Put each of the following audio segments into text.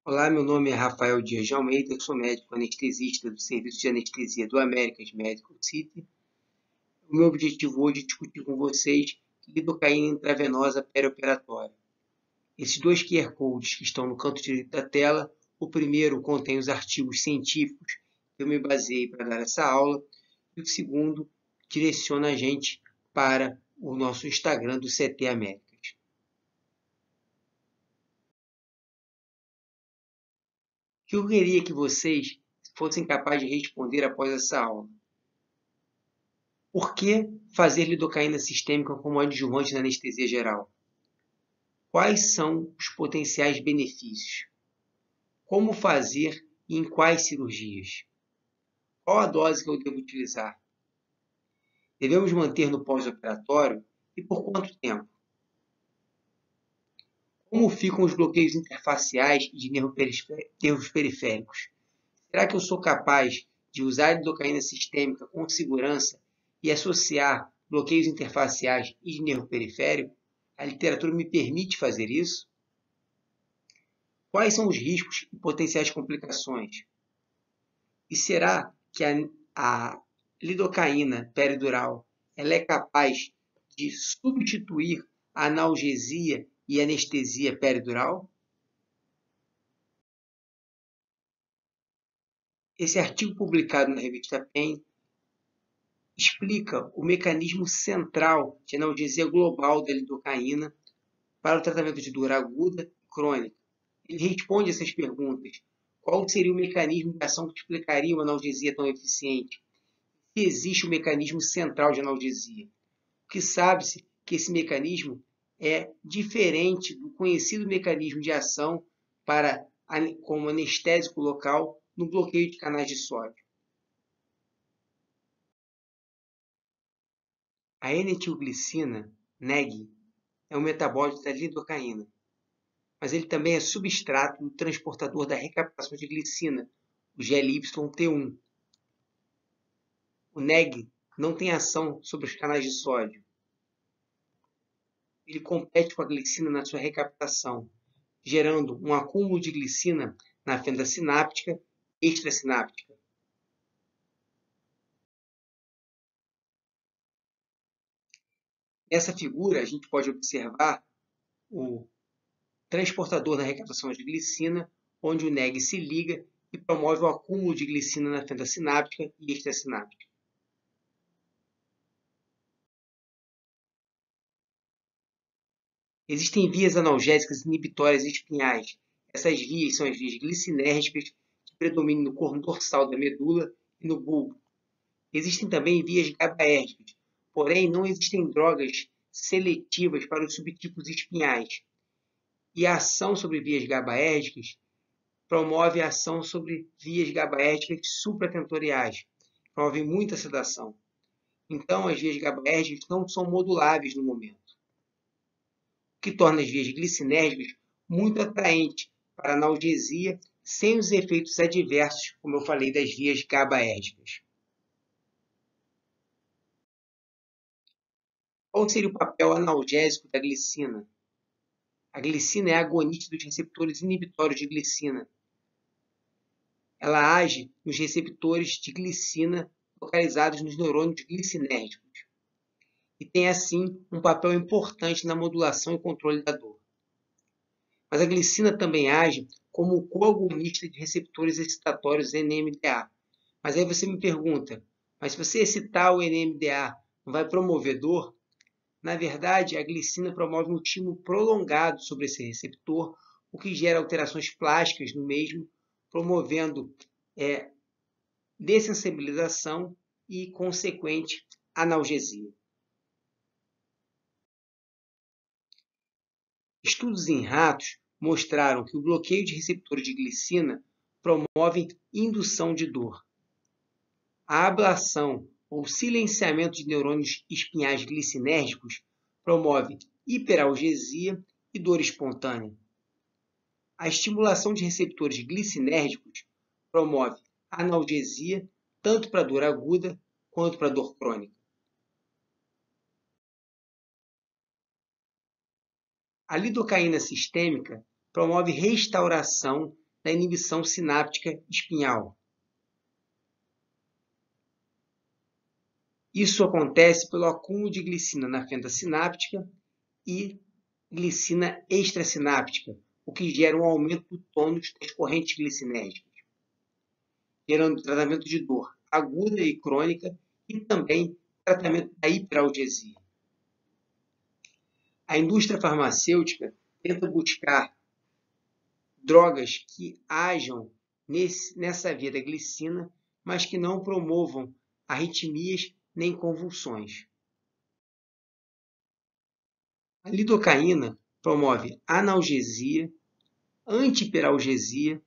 Olá, meu nome é Rafael Dias de Almeida, eu sou médico anestesista do Serviço de Anestesia do Americas Medical City. O meu objetivo hoje é discutir com vocês lidocaína intravenosa perioperatória. Esses dois QR Codes que estão no canto direito da tela, o primeiro contém os artigos científicos que eu me baseei para dar essa aula, e o segundo direciona a gente para o nosso Instagram do CT Américas. O que eu queria que vocês fossem capazes de responder após essa aula? Por que fazer lidocaína sistêmica como adjuvante na anestesia geral? Quais são os potenciais benefícios? Como fazer e em quais cirurgias? Qual a dose que eu devo utilizar? Devemos manter no pós-operatório e por quanto tempo? Como ficam os bloqueios interfaciais e de nervos periféricos? Será que eu sou capaz de usar a lidocaína sistêmica com segurança e associar bloqueios interfaciais e de nervo periférico? A literatura me permite fazer isso? Quais são os riscos e potenciais complicações? E será que a lidocaína peridural ela é capaz de substituir a analgesia e anestesia peridural? Esse artigo publicado na revista PEN explica o mecanismo central de analgesia global da lidocaína para o tratamento de dor aguda e crônica. Ele responde essas perguntas. Qual seria o mecanismo de ação que explicaria uma analgesia tão eficiente? Se existe um mecanismo central de analgesia? O que sabe-se que esse mecanismo é diferente do conhecido mecanismo de ação como anestésico local no bloqueio de canais de sódio. A N-etilglicina, NEG, é um metabólito da lidocaína, mas ele também é substrato do transportador da recaptação de glicina, o GLYT1. O NEG não tem ação sobre os canais de sódio. Ele compete com a glicina na sua recaptação, gerando um acúmulo de glicina na fenda sináptica e extrasináptica. Nessa figura, a gente pode observar o transportador da recaptação de glicina, onde o NEG se liga e promove o acúmulo de glicina na fenda sináptica e extrasináptica. Existem vias analgésicas inibitórias espinhais. Essas vias são as vias glicinérgicas, que predominam no corno dorsal da medula e no bulbo. Existem também vias GABAérgicas, porém não existem drogas seletivas para os subtipos espinhais. E a ação sobre vias GABAérgicas promove a ação sobre vias GABAérgicas supratentoriais, promovem muita sedação. Então, as vias GABAérgicas não são moduláveis no momento, o que torna as vias glicinérgicas muito atraentes para analgesia, sem os efeitos adversos, como eu falei, das vias GABAérgicas. Qual seria o papel analgésico da glicina? A glicina é agonista dos receptores inibitórios de glicina. Ela age nos receptores de glicina localizados nos neurônios glicinérgicos e tem, assim, um papel importante na modulação e controle da dor. Mas a glicina também age como coagonista de receptores excitatórios NMDA. Mas aí você me pergunta, mas se você excitar o NMDA, não vai promover dor? Na verdade, a glicina promove um estímulo prolongado sobre esse receptor, o que gera alterações plásticas no mesmo, promovendo dessensibilização e consequente analgesia. Estudos em ratos mostraram que o bloqueio de receptores de glicina promove indução de dor. A ablação ou silenciamento de neurônios espinhais glicinérgicos promove hiperalgesia e dor espontânea. A estimulação de receptores glicinérgicos promove analgesia tanto para dor aguda quanto para dor crônica. A lidocaína sistêmica promove restauração da inibição sináptica espinhal. Isso acontece pelo acúmulo de glicina na fenda sináptica e glicina extrassináptica, o que gera um aumento do tônus das correntes glicinérgicas, gerando tratamento de dor aguda e crônica e também tratamento da hiperalgesia. A indústria farmacêutica tenta buscar drogas que ajam nessa via da glicina, mas que não promovam arritmias nem convulsões. A lidocaína promove analgesia, antihiperalgesia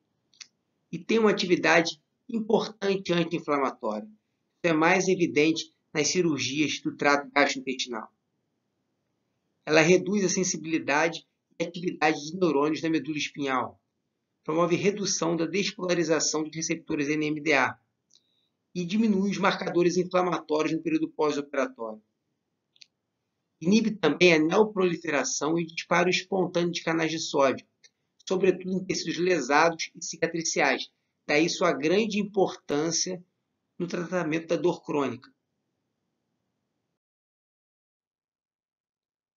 e tem uma atividade importante anti-inflamatória. Isso é mais evidente nas cirurgias do trato gastrointestinal. Ela reduz a sensibilidade e atividade de neurônios da medula espinhal, promove redução da despolarização dos receptores NMDA e diminui os marcadores inflamatórios no período pós-operatório. Inibe também a neoproliferação e disparo espontâneo de canais de sódio, sobretudo em tecidos lesados e cicatriciais. Daí sua grande importância no tratamento da dor crônica.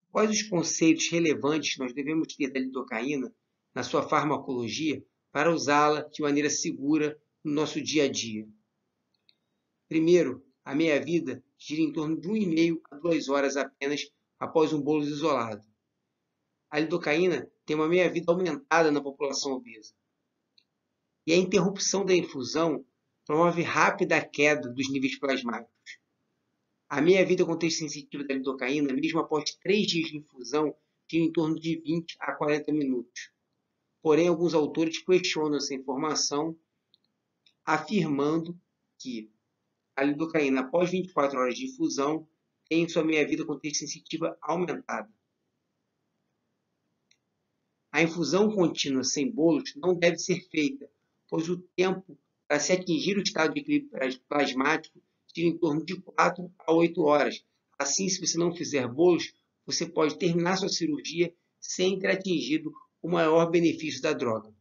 Quais os conceitos relevantes que nós devemos ter da lidocaína na sua farmacologia para usá-la de maneira segura no nosso dia a dia? Primeiro, a meia-vida gira em torno de 1,5 a 2 horas apenas após um bolus isolado. A lidocaína tem uma meia-vida aumentada na população obesa. E a interrupção da infusão promove rápida queda dos níveis plasmáticos. A meia-vida com texto sensitivo da lidocaína, mesmo após 3 dias de infusão, gira em torno de 20 a 40 minutos. Porém, alguns autores questionam essa informação, afirmando que a lidocaína, após 24 horas de infusão, tem sua meia-vida com texto sensitiva aumentada. A infusão contínua sem bolos não deve ser feita, pois o tempo para se atingir o estado de equilíbrio plasmático gira em torno de 4 a 8 horas. Assim, se você não fizer bolos, você pode terminar sua cirurgia sem ter atingido o maior benefício da droga.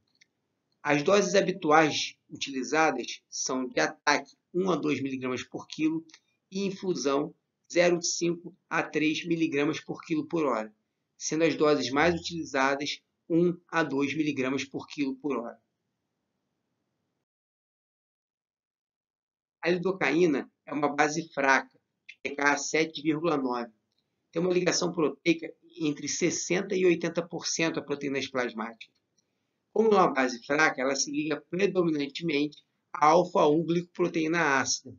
As doses habituais utilizadas são de ataque 1 a 2 mg por quilo e infusão 0,5 a 3 mg por quilo por hora, sendo as doses mais utilizadas 1 a 2 mg por quilo por hora. A lidocaína é uma base fraca, pKa 7,9. Tem uma ligação proteica entre 60% e 80% a proteínas plasmáticas. Como é uma base fraca, ela se liga predominantemente à alfa-1-glicoproteína ácida,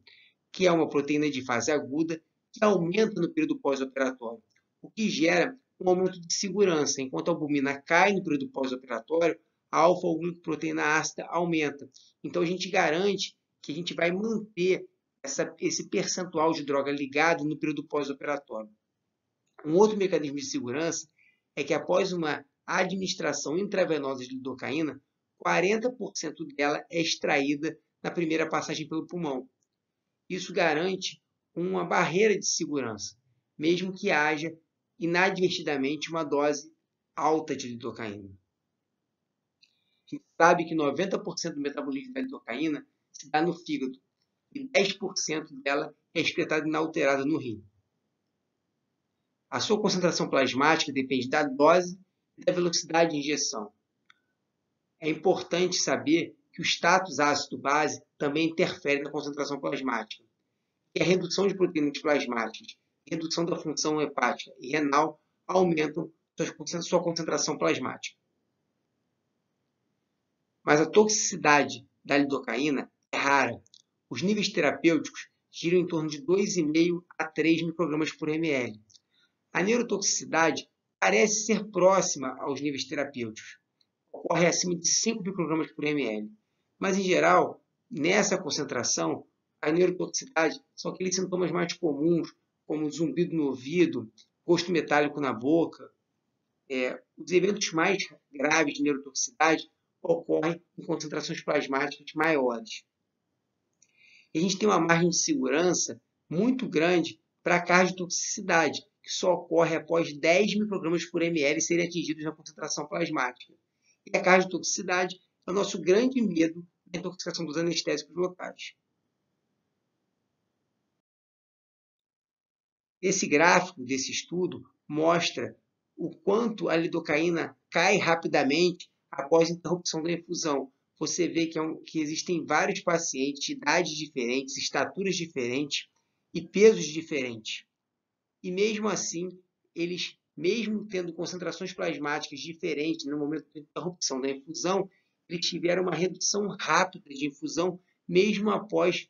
que é uma proteína de fase aguda que aumenta no período pós-operatório, o que gera um aumento de segurança. Enquanto a albumina cai no período pós-operatório, a alfa-glicoproteína ácida aumenta. Então, a gente garante que a gente vai manter esse percentual de droga ligado no período pós-operatório. Um outro mecanismo de segurança é que após uma administração intravenosa de lidocaína, 40% dela é extraída na primeira passagem pelo pulmão. Isso garante uma barreira de segurança, mesmo que haja inadvertidamente uma dose alta de lidocaína. A gente sabe que 90% do metabolismo da lidocaína se dá no fígado e 10% dela é excretada inalterada no rim. A sua concentração plasmática depende da dose e da velocidade de injeção. É importante saber que o status ácido-base também interfere na concentração plasmática. E a redução de proteínas plasmáticas, redução da função hepática e renal aumentam sua concentração plasmática. Mas a toxicidade da lidocaína é rara. Os níveis terapêuticos giram em torno de 2,5 a 3 microgramas por ml. A neurotoxicidade parece ser próxima aos níveis terapêuticos. Ocorre acima de 5 microgramas por ml. Mas, em geral, nessa concentração, a neurotoxicidade são aqueles sintomas mais comuns, como zumbido no ouvido, gosto metálico na boca. Os eventos mais graves de neurotoxicidade ocorrem em concentrações plasmáticas maiores. E a gente tem uma margem de segurança muito grande para a cardiotoxicidade, que só ocorre após 10 microgramas por ml serem atingidos na concentração plasmática. E a cardiotoxicidade é o nosso grande medo da intoxicação dos anestésicos locais. Esse gráfico desse estudo mostra o quanto a lidocaína cai rapidamente após a interrupção da infusão. Você vê que existem vários pacientes de idades diferentes, estaturas diferentes e pesos diferentes. E mesmo assim, eles, mesmo tendo concentrações plasmáticas diferentes no momento da interrupção da infusão, eles tiveram uma redução rápida de infusão, mesmo após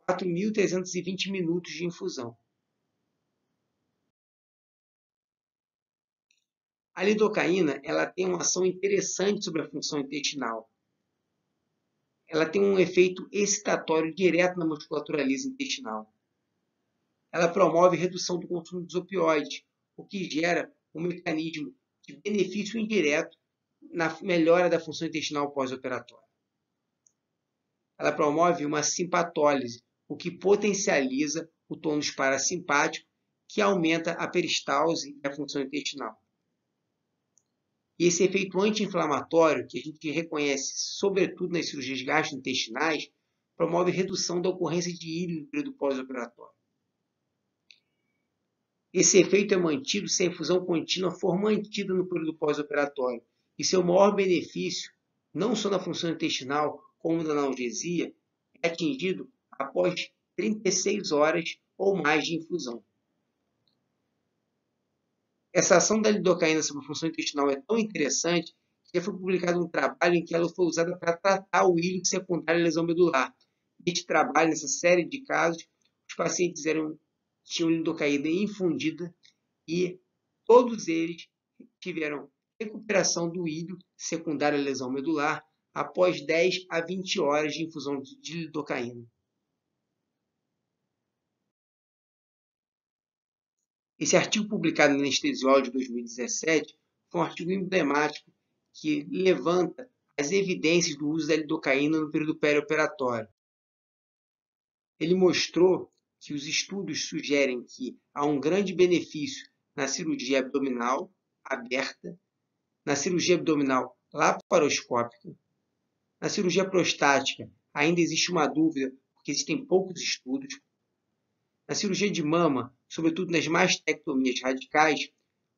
4.320 minutos de infusão. A lidocaína ela tem uma ação interessante sobre a função intestinal. Ela tem um efeito excitatório direto na musculatura lisa intestinal. Ela promove redução do consumo dos opioides, o que gera um mecanismo de benefício indireto na melhora da função intestinal pós-operatória. Ela promove uma simpatólise, o que potencializa o tônus parasimpático, que aumenta a peristalse e a função intestinal. E esse efeito anti-inflamatório, que a gente reconhece sobretudo nas cirurgias gastrointestinais, promove redução da ocorrência de ílio no período pós-operatório. Esse efeito é mantido se a infusão contínua for mantida no período pós-operatório. E seu maior benefício, não só na função intestinal, como na analgesia, é atingido após 36 horas ou mais de infusão. Essa ação da lidocaína sobre a função intestinal é tão interessante que já foi publicado um trabalho em que ela foi usada para tratar o íleo secundário à lesão medular. Neste trabalho, nessa série de casos, os pacientes tinham lidocaína infundida e todos eles tiveram recuperação do íleo secundário à lesão medular após 10 a 20 horas de infusão de lidocaína. Esse artigo publicado no Anestesiology de 2017 foi um artigo emblemático que levanta as evidências do uso da lidocaína no período perioperatório. Ele mostrou que os estudos sugerem que há um grande benefício na cirurgia abdominal aberta, na cirurgia abdominal laparoscópica, na cirurgia prostática ainda existe uma dúvida porque existem poucos estudos. Na cirurgia de mama, sobretudo nas mastectomias radicais,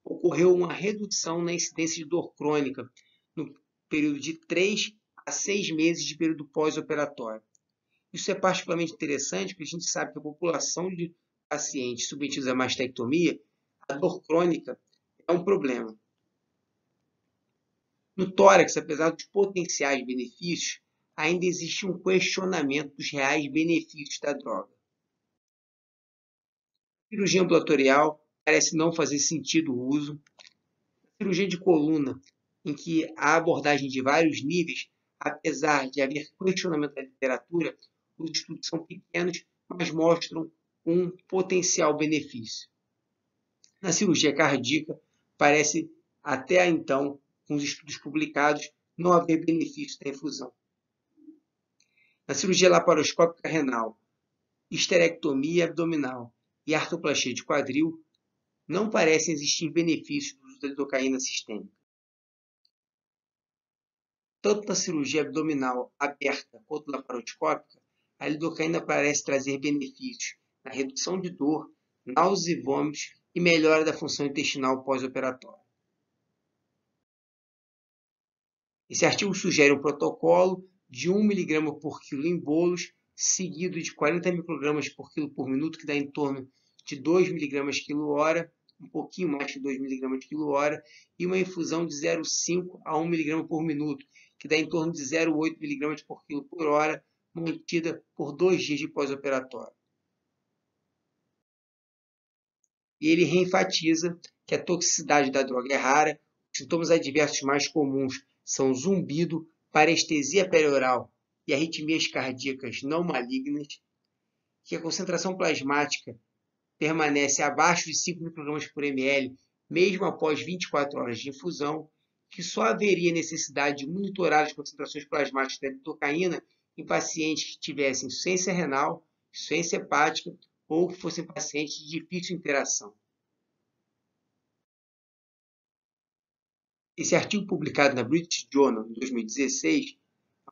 ocorreu uma redução na incidência de dor crônica no período de 3 a 6 meses de período pós-operatório. Isso é particularmente interessante porque a gente sabe que a população de pacientes submetidos à mastectomia, a dor crônica é um problema. No tórax, apesar dos potenciais benefícios, ainda existe um questionamento dos reais benefícios da droga. A cirurgia ambulatorial parece não fazer sentido o uso. A cirurgia de coluna, em que há abordagem de vários níveis, apesar de haver questionamento da literatura, os estudos são pequenos, mas mostram um potencial benefício. Na cirurgia cardíaca, parece até então, com os estudos publicados, não haver benefício da infusão. Na cirurgia laparoscópica renal, histerectomia abdominal e artroplastia de quadril, não parecem existir benefícios do uso da lidocaína sistêmica. Tanto na cirurgia abdominal aberta quanto laparoscópica, a lidocaína parece trazer benefícios na redução de dor, náuseas e vômitos e melhora da função intestinal pós-operatória. Esse artigo sugere um protocolo de 1 mg por quilo em bolos, seguido de 40 microgramas por quilo por minuto, que dá em torno de 2 mg quilo-hora, um pouquinho mais que 2 mg quilo-hora, e uma infusão de 0,5 a 1 mg por minuto, que dá em torno de 0,8 mg por quilo por hora, mantida por 2 dias de pós-operatório. E ele reenfatiza que a toxicidade da droga é rara, os sintomas adversos mais comuns são zumbido, parestesia perioral e arritmias cardíacas não malignas, que a concentração plasmática permanece abaixo de 5 microgramas por ml, mesmo após 24 horas de infusão, que só haveria necessidade de monitorar as concentrações plasmáticas da lidocaína em pacientes que tivessem insuficiência renal, insuficiência hepática ou que fossem pacientes de difícil interação. Esse artigo publicado na British Journal em 2016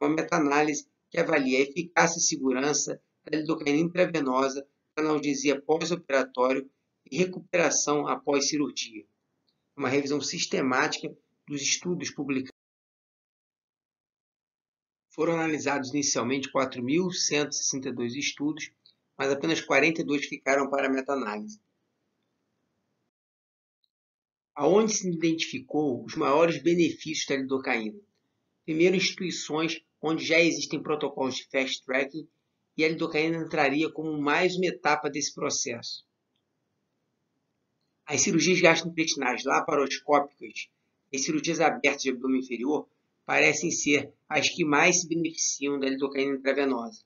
é uma meta-análise que avalia a eficácia e segurança da lidocaína intravenosa para analgesia pós-operatório e recuperação após cirurgia. Uma revisão sistemática dos estudos publicados. Foram analisados inicialmente 4.162 estudos, mas apenas 42 ficaram para a meta-análise. Aonde se identificou os maiores benefícios da lidocaína? Primeiro, instituições onde já existem protocolos de fast tracking e a lidocaína entraria como mais uma etapa desse processo. As cirurgias gastrointestinais laparoscópicas e cirurgias abertas de abdômen inferior parecem ser as que mais se beneficiam da lidocaína intravenosa.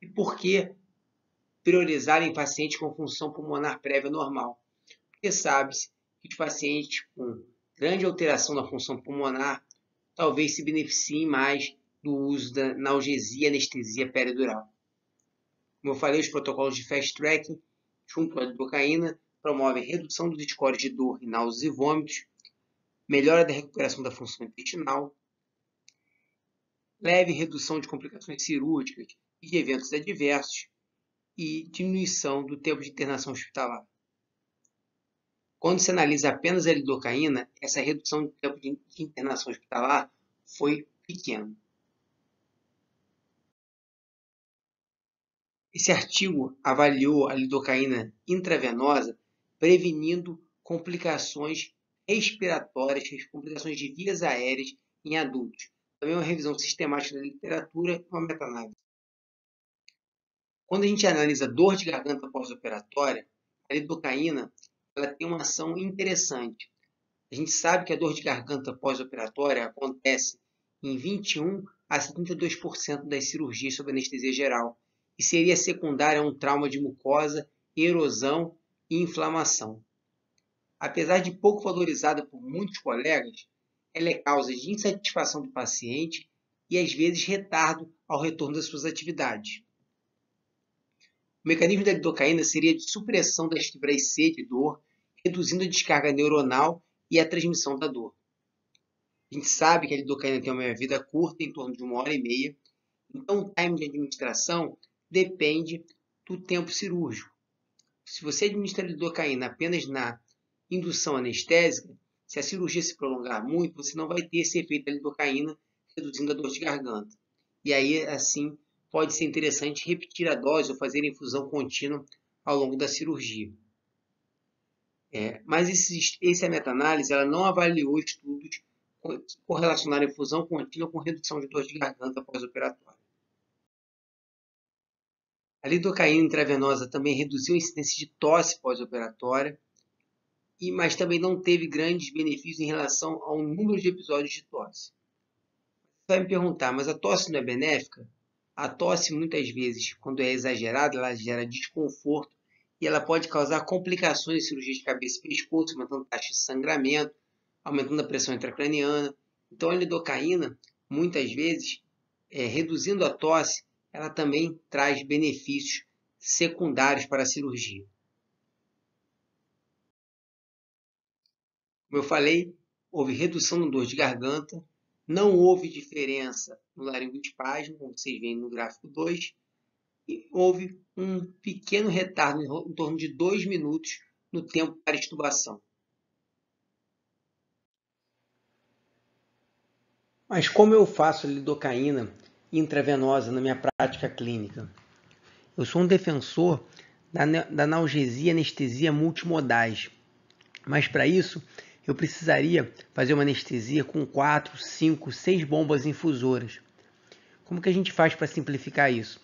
E por que priorizar em pacientes com função pulmonar prévia normal? Porque sabe-se que os pacientes com grande alteração na função pulmonar talvez se beneficiem mais do uso da analgesia e anestesia peridural. Como eu falei, os protocolos de fast tracking, junto à lidocaína, promovem redução dos scores de dor e náuseas e vômitos, melhora da recuperação da função intestinal, leve redução de complicações cirúrgicas e de eventos adversos e diminuição do tempo de internação hospitalar. Quando se analisa apenas a lidocaína, essa redução do tempo de internação hospitalar foi pequena. Esse artigo avaliou a lidocaína intravenosa prevenindo complicações respiratórias, complicações de vias aéreas em adultos. Também uma revisão sistemática da literatura e uma meta-análise. Quando a gente analisa dor de garganta pós-operatória, a lidocaína ela tem uma ação interessante. A gente sabe que a dor de garganta pós-operatória acontece em 21 a 72% das cirurgias sob anestesia geral e seria secundária a um trauma de mucosa, erosão e inflamação. Apesar de pouco valorizada por muitos colegas, ela é causa de insatisfação do paciente e às vezes retardo ao retorno das suas atividades. O mecanismo da lidocaína seria de supressão das fibras C de dor, reduzindo a descarga neuronal e a transmissão da dor. A gente sabe que a lidocaína tem uma vida curta, em torno de 1h30, então o time de administração depende do tempo cirúrgico. Se você administra a lidocaína apenas na indução anestésica, se a cirurgia se prolongar muito, você não vai ter esse efeito da lidocaína, reduzindo a dor de garganta. E aí, assim, pode ser interessante repetir a dose ou fazer infusão contínua ao longo da cirurgia. Mas essa meta-análise ela não avaliou estudos que correlacionaram a infusão contínua com redução de dor de garganta pós-operatória. A lidocaína intravenosa também reduziu a incidência de tosse pós-operatória, mas também não teve grandes benefícios em relação ao número de episódios de tosse. Você vai me perguntar, mas a tosse não é benéfica? A tosse, muitas vezes, quando é exagerada, ela gera desconforto e ela pode causar complicações em cirurgia de cabeça e pescoço, aumentando a taxa de sangramento, aumentando a pressão intracraniana. Então, a lidocaína, muitas vezes, reduzindo a tosse, ela também traz benefícios secundários para a cirurgia. Como eu falei, houve redução na dor de garganta, não houve diferença no laringoespasmo, como vocês veem no gráfico 2, e houve um pequeno retardo em torno de 2 minutos no tempo para extubação. Mas como eu faço a lidocaína intravenosa na minha prática clínica? Eu sou um defensor da analgesia e anestesia multimodais, mas para isso eu precisaria fazer uma anestesia com 4, 5, 6 bombas infusoras. Como que a gente faz para simplificar isso?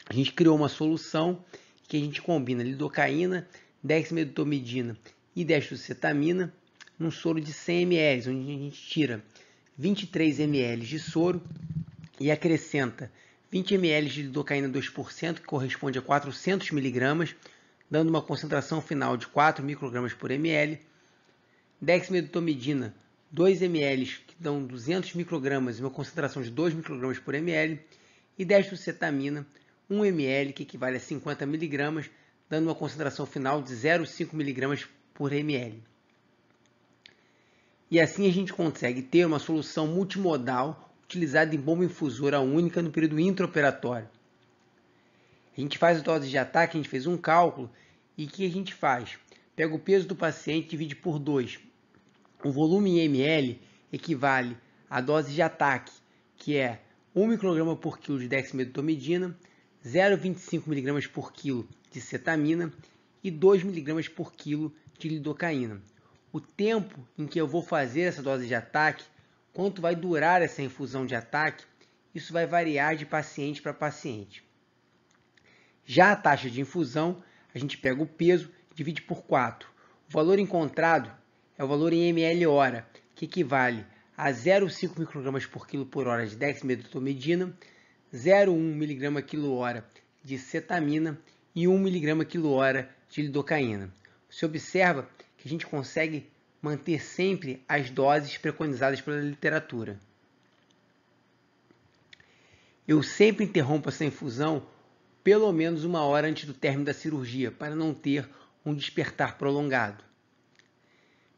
A gente criou uma solução que a gente combina lidocaína, dexmedetomidina e dextrocetamina num soro de 100 ml, onde a gente tira 23 ml de soro e acrescenta 20 ml de lidocaína 2%, que corresponde a 400 mg, dando uma concentração final de 4 microgramas por ml, dexmedetomidina 2 ml, que dão 200 microgramas e uma concentração de 2 microgramas por ml, e dextrocetamina 1 ml, que equivale a 50 mg, dando uma concentração final de 0,5 mg por ml. E assim a gente consegue ter uma solução multimodal utilizado em bomba infusora única no período intraoperatório. A gente faz a dose de ataque, a gente fez um cálculo, e o que a gente faz? Pega o peso do paciente e divide por 2. O volume em ml equivale à dose de ataque, que é 1 micrograma por quilo de dexmedetomidina, 0,25 mg por quilo de cetamina e 2 mg por quilo de lidocaína. O tempo em que eu vou fazer essa dose de ataque, quanto vai durar essa infusão de ataque, isso vai variar de paciente para paciente. Já a taxa de infusão, a gente pega o peso e divide por 4. O valor encontrado é o valor em ml hora, que equivale a 0,5 microgramas por quilo por hora de dexmedetomidina, 0,1 mg quilo hora de cetamina e 1 mg quilo hora de lidocaína. Você observa que a gente consegue manter sempre as doses preconizadas pela literatura. Eu sempre interrompo essa infusão pelo menos 1 hora antes do término da cirurgia, para não ter um despertar prolongado.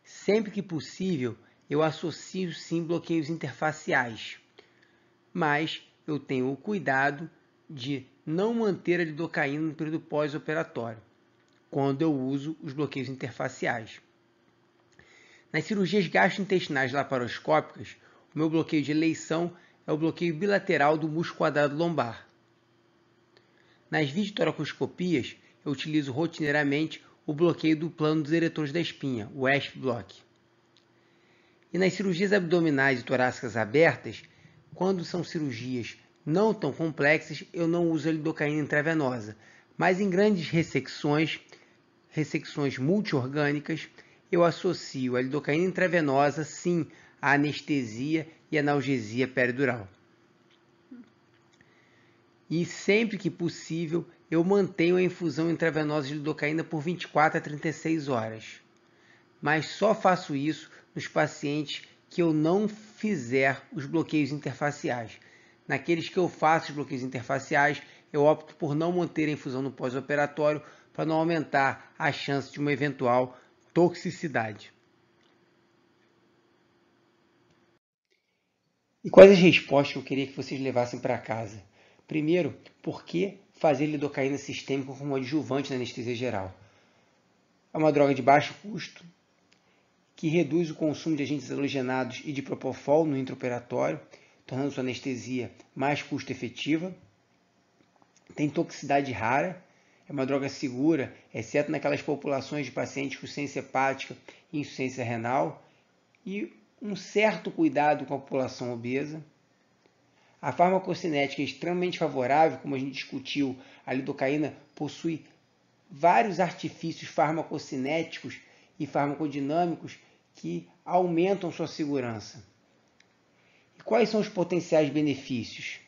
Sempre que possível, eu associo sim bloqueios interfaciais, mas eu tenho o cuidado de não manter a lidocaína no período pós-operatório, quando eu uso os bloqueios interfaciais. Nas cirurgias gastrointestinais laparoscópicas, o meu bloqueio de eleição é o bloqueio bilateral do músculo quadrado lombar. Nas videotoracoscopias, eu utilizo rotineiramente o bloqueio do plano dos eretores da espinha, o ESP-Block. E nas cirurgias abdominais e torácicas abertas, quando são cirurgias não tão complexas, eu não uso a lidocaína intravenosa, mas em grandes ressecções multiorgânicas, eu associo a lidocaína intravenosa, sim, à anestesia e analgesia peridural. E sempre que possível, eu mantenho a infusão intravenosa de lidocaína por 24 a 36 horas. Mas só faço isso nos pacientes que eu não fizer os bloqueios interfaciais. Naqueles que eu faço os bloqueios interfaciais, eu opto por não manter a infusão no pós-operatório para não aumentar a chance de uma eventual toxicidade. E quais as respostas que eu queria que vocês levassem para casa? Primeiro, por que fazer lidocaína sistêmica como adjuvante na anestesia geral? É uma droga de baixo custo, que reduz o consumo de agentes halogenados e de propofol no intraoperatório, tornando sua anestesia mais custo-efetiva. Tem toxicidade rara, é uma droga segura, exceto naquelas populações de pacientes com insuficiência hepática e insuficiência renal, e um certo cuidado com a população obesa. A farmacocinética é extremamente favorável, como a gente discutiu, a lidocaína possui vários artifícios farmacocinéticos e farmacodinâmicos que aumentam sua segurança. E quais são os potenciais benefícios?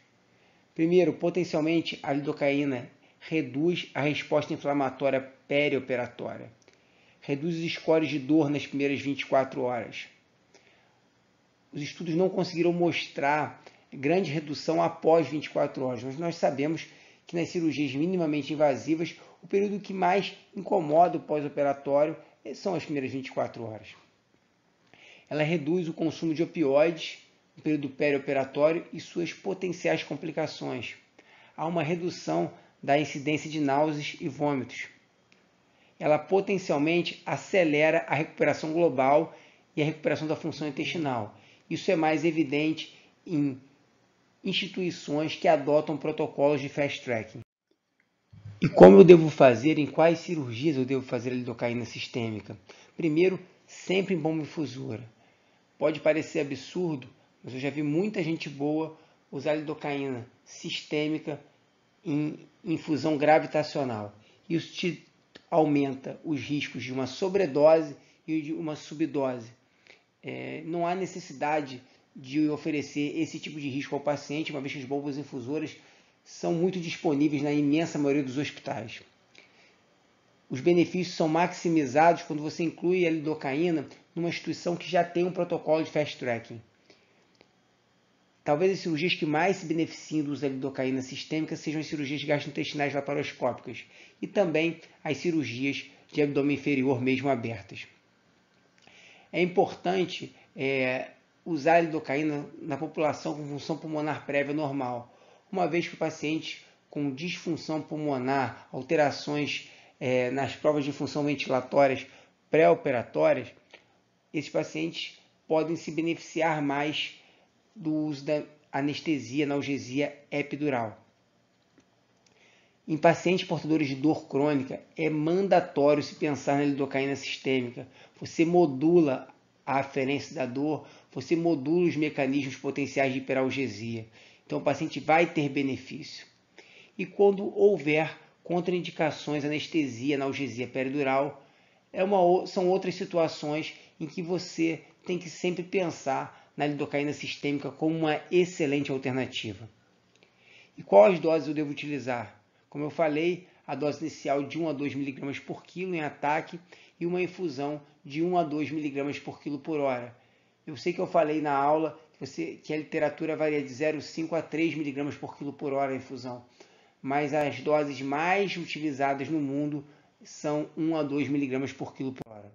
Primeiro, potencialmente a lidocaína reduz a resposta inflamatória perioperatória, reduz os scores de dor nas primeiras 24 horas. Os estudos não conseguiram mostrar grande redução após 24 horas, mas nós sabemos que nas cirurgias minimamente invasivas, o período que mais incomoda o pós-operatório são as primeiras 24 horas. Ela reduz o consumo de opioides no período perioperatório e suas potenciais complicações. Há uma redução da incidência de náuseas e vômitos. Ela potencialmente acelera a recuperação global e a recuperação da função intestinal. Isso é mais evidente em instituições que adotam protocolos de fast tracking. E como eu devo fazer, em quais cirurgias eu devo fazer a lidocaína sistêmica? Primeiro, sempre em bomba infusora. Pode parecer absurdo, mas eu já vi muita gente boa usar lidocaína sistêmica em infusão gravitacional. Isso te aumenta os riscos de uma sobredose e de uma subdose. Não há necessidade de oferecer esse tipo de risco ao paciente, uma vez que as bombas infusoras são muito disponíveis na imensa maioria dos hospitais. Os benefícios são maximizados quando você inclui a lidocaína numa instituição que já tem um protocolo de fast tracking. Talvez as cirurgias que mais se beneficiem do uso da lidocaína sistêmica sejam as cirurgias gastrointestinais laparoscópicas e também as cirurgias de abdômen inferior mesmo abertas. É importante usar a lidocaína na população com função pulmonar prévia normal, uma vez que o paciente com disfunção pulmonar, alterações nas provas de função ventilatórias pré-operatórias, esses pacientes podem se beneficiar mais do uso da anestesia, analgesia epidural. Em pacientes portadores de dor crônica, é mandatório se pensar na lidocaína sistêmica. Você modula a aferência da dor, você modula os mecanismos potenciais de hiperalgesia. Então, o paciente vai ter benefício. E quando houver contraindicações, anestesia, analgesia peridural, são outras situações em que você tem que sempre pensar na lidocaína sistêmica como uma excelente alternativa. E quais doses eu devo utilizar? Como eu falei, a dose inicial de 1 a 2 mg por quilo em ataque e uma infusão de 1 a 2 mg por quilo por hora. Eu sei que eu falei na aula que a literatura varia de 0,5 a 3 mg por quilo por hora a infusão, mas as doses mais utilizadas no mundo são 1 a 2 mg por quilo por hora.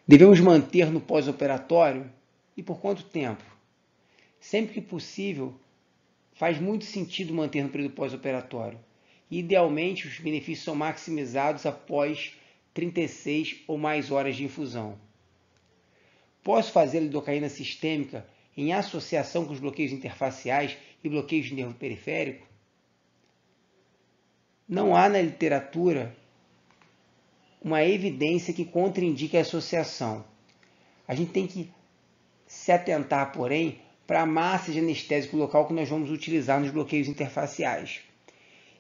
Devemos manter no pós-operatório? E por quanto tempo? Sempre que possível, faz muito sentido manter no período pós-operatório. Idealmente, os benefícios são maximizados após 36 ou mais horas de infusão. Posso fazer a lidocaína sistêmica em associação com os bloqueios interfaciais e bloqueios de nervo periférico? Não há na literatura uma evidência que contraindique a associação. A gente tem que se atentar, porém, para a massa de anestésico local que nós vamos utilizar nos bloqueios interfaciais.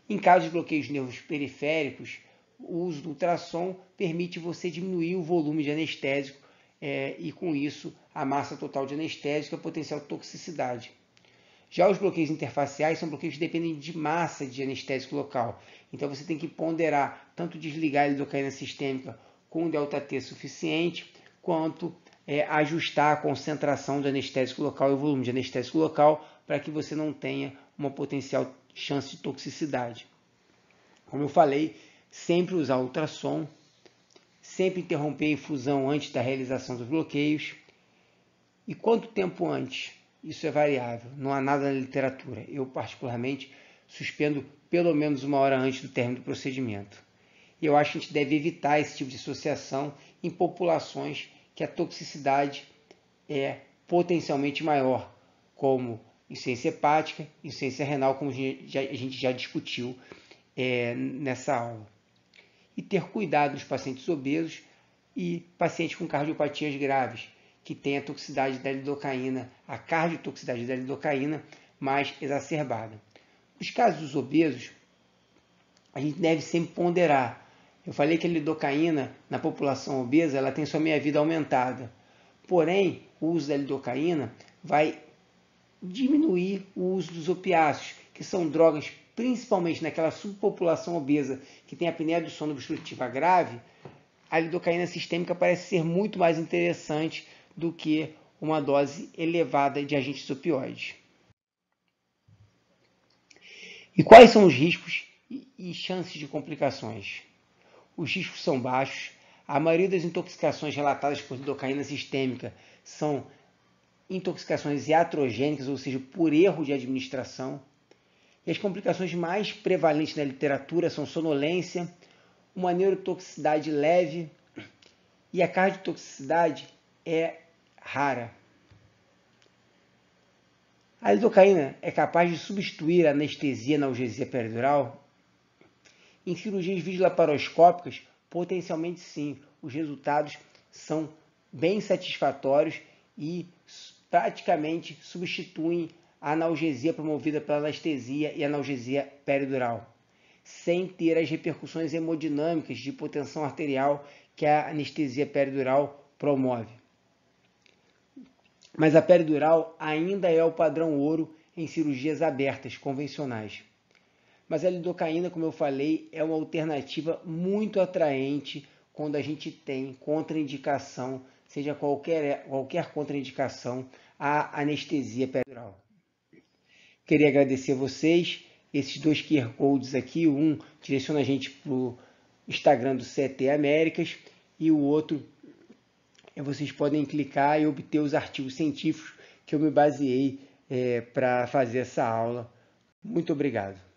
Em caso de bloqueios de nervos periféricos, o uso do ultrassom permite você diminuir o volume de anestésico e, com isso, a massa total de anestésico e a potencial toxicidade. Já os bloqueios interfaciais são bloqueios que dependem de massa de anestésico local. Então, você tem que ponderar tanto desligar a lidocaína sistêmica com ΔT suficiente, quanto ajustar a concentração de anestésico local e o volume de anestésico local para que você não tenha uma potencial chance de toxicidade. Como eu falei, sempre usar ultrassom, sempre interromper a infusão antes da realização dos bloqueios. E quanto tempo antes? Isso é variável, não há nada na literatura. Eu, particularmente, suspendo pelo menos 1 hora antes do término do procedimento. E eu acho que a gente deve evitar esse tipo de associação em populações que a toxicidade é potencialmente maior, como insuficiência hepática, insuficiência renal, como a gente já discutiu nessa aula. E ter cuidado nos pacientes obesos e pacientes com cardiopatias graves, que têm a toxicidade da lidocaína, a cardiotoxicidade da lidocaína mais exacerbada. Nos casos dos obesos, a gente deve sempre ponderar. Eu falei que a lidocaína na população obesa ela tem sua meia-vida aumentada. Porém, o uso da lidocaína vai diminuir o uso dos opiáceos, que são drogas principalmente naquela subpopulação obesa que tem apneia do sono obstrutiva grave. A lidocaína sistêmica parece ser muito mais interessante do que uma dose elevada de agentes opioides. E quais são os riscos e chances de complicações? Os riscos são baixos. A maioria das intoxicações relatadas por lidocaína sistêmica são intoxicações iatrogênicas, ou seja, por erro de administração. E as complicações mais prevalentes na literatura são sonolência, uma neurotoxicidade leve e a cardiotoxicidade é rara. A lidocaína é capaz de substituir a anestesia e analgesia peridural? Em cirurgias videolaparoscópicas, potencialmente sim. Os resultados são bem satisfatórios e praticamente substituem a analgesia promovida pela anestesia e analgesia peridural, sem ter as repercussões hemodinâmicas de hipotensão arterial que a anestesia peridural promove. Mas a peridural ainda é o padrão ouro em cirurgias abertas convencionais. Mas a lidocaína, como eu falei, é uma alternativa muito atraente quando a gente tem contraindicação, seja qualquer contraindicação, à anestesia peridural. Queria agradecer a vocês. Esses 2 QR Codes aqui, um direciona a gente para o Instagram do CT Américas e o outro vocês podem clicar e obter os artigos científicos que eu me baseei para fazer essa aula. Muito obrigado.